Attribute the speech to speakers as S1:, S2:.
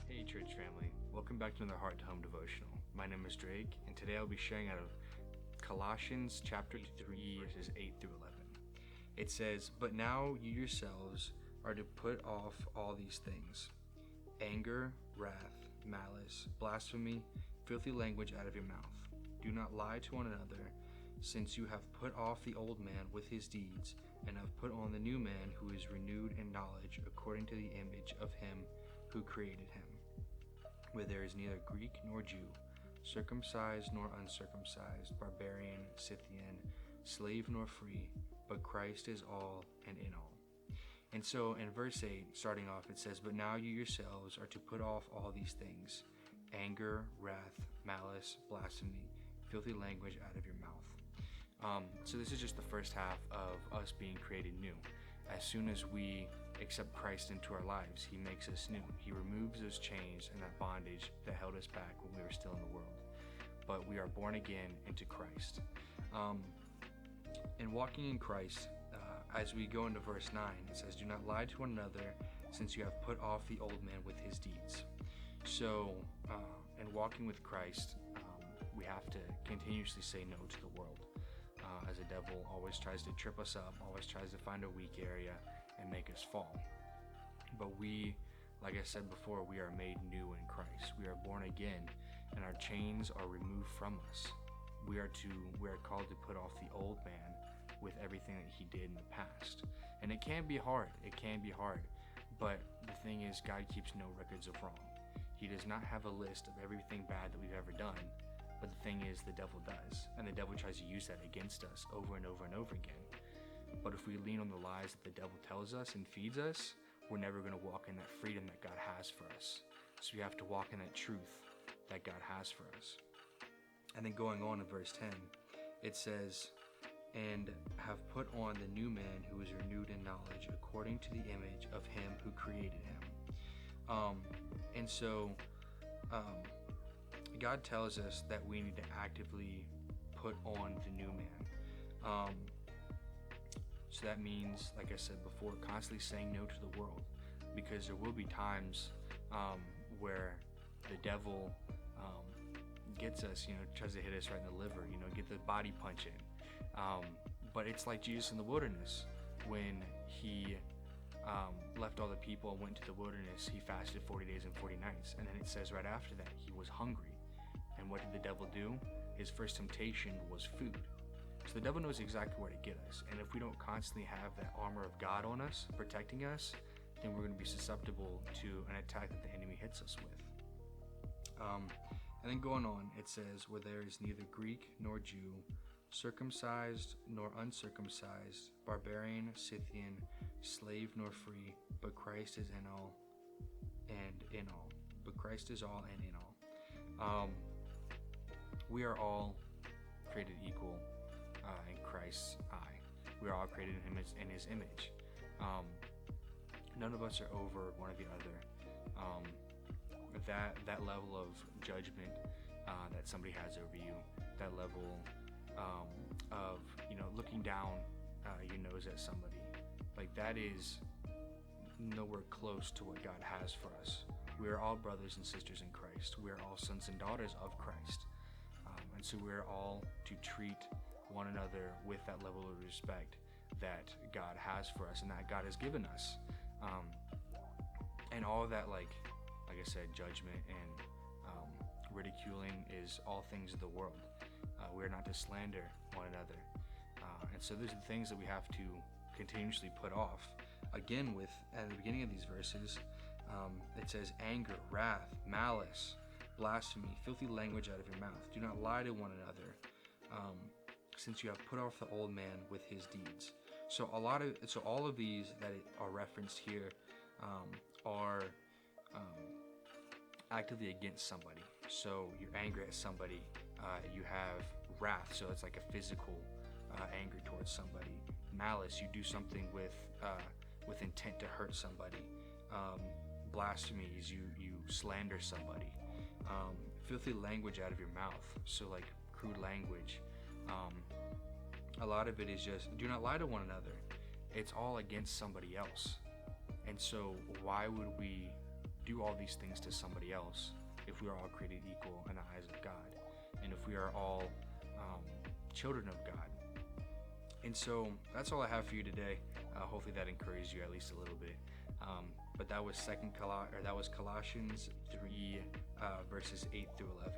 S1: Hey church family, welcome back to another Heart to Home devotional. My name is Drake, and today I'll be sharing out of Colossians chapter 3 verses 8 through 11. It says, "But now you yourselves are to put off all these things: anger, wrath, malice, blasphemy, filthy language out of your mouth. Do not lie to one another, since you have put off the old man with his deeds, and have put on the new man, who is renewed in knowledge according to the image of him who created him. Where there is neither Greek nor Jew, circumcised nor uncircumcised, barbarian, Scythian, slave nor free, but Christ is all and in all." And so in verse 8, starting off, it says, "But now you yourselves are to put off all these things: anger, wrath, malice, blasphemy, filthy language out of your mouth." So this is just the first half of us being created new. As soon as we accept Christ into our lives, he makes us new. He removes those chains and that bondage that held us back when we were still in the world. But we are born again into Christ. And walking in Christ, as we go into verse 9, it says, "Do not lie to one another, since you have put off the old man with his deeds." So, in walking with Christ, we have to continuously say no to the world, as the devil always tries to trip us up, always tries to find a weak area and make us fall. But we, like I said before, we are made new in Christ. We are born again, and our chains are removed from us. We are called to put off the old man with everything that he did in the past. And it can be hard. But the thing is, God keeps no records of wrong. He does not have a list of everything bad that we've ever done. But the thing is, the devil does. And the devil tries to use that against us over and over and over again. But if we lean on the lies that the devil tells us and feeds us, we're never going to walk in that freedom that God has for us. So we have to walk in that truth that God has for us. And then going on in verse 10, it says, "And have put on the new man, who is renewed in knowledge according to the image of him who created him." And so God tells us that we need to actively put on the new man. So that means, like I said before, constantly saying no to the world, because there will be times where the devil gets us, tries to hit us right in the liver, get the body punch in. But it's like Jesus in the wilderness. When he left all the people and went to the wilderness, he fasted 40 days and 40 nights. And then it says right after that, he was hungry. And what did the devil do? His first temptation was food. So the devil knows exactly where to get us. And if we don't constantly have that armor of God on us, protecting us, then we're going to be susceptible to an attack that the enemy hits us with. And then going on, it says, "Where there is neither Greek nor Jew, circumcised nor uncircumcised, barbarian, Scythian, slave nor free, but Christ is in all and in all." But Christ is all and in all. We are all created equal in Christ's eye. We are all created in his image. None of us are over one or the other. That level of judgment that somebody has over you, that level of looking down your nose at somebody, like that is nowhere close to what God has for us. We are all brothers and sisters in Christ. We are all sons and daughters of Christ. And so we're all to treat one another with that level of respect that God has for us and that God has given us. And all of that, like I said, judgment and ridiculing is all things of the world. We're not to slander one another. And so those are the things that we have to continuously put off. Again, at the beginning of these verses, it says anger, wrath, malice, blasphemy, filthy language out of your mouth. Do not lie to one another, since you have put off the old man with his deeds. So all of these that are referenced here are actively against somebody. So you're angry at somebody. You have wrath, so it's like a physical anger towards somebody. Malice, you do something with intent to hurt somebody. Blasphemy is you slander somebody. Filthy language out of your mouth, so like crude language, a lot of it is just do not lie to one another. It's all against somebody else. And so why would we do all these things to somebody else if we are all created equal in the eyes of God, and if we are all children of God? And so that's all I have for you today. Hopefully that encouraged you at least a little bit. But that was Colossians 3 verses 8 through 11.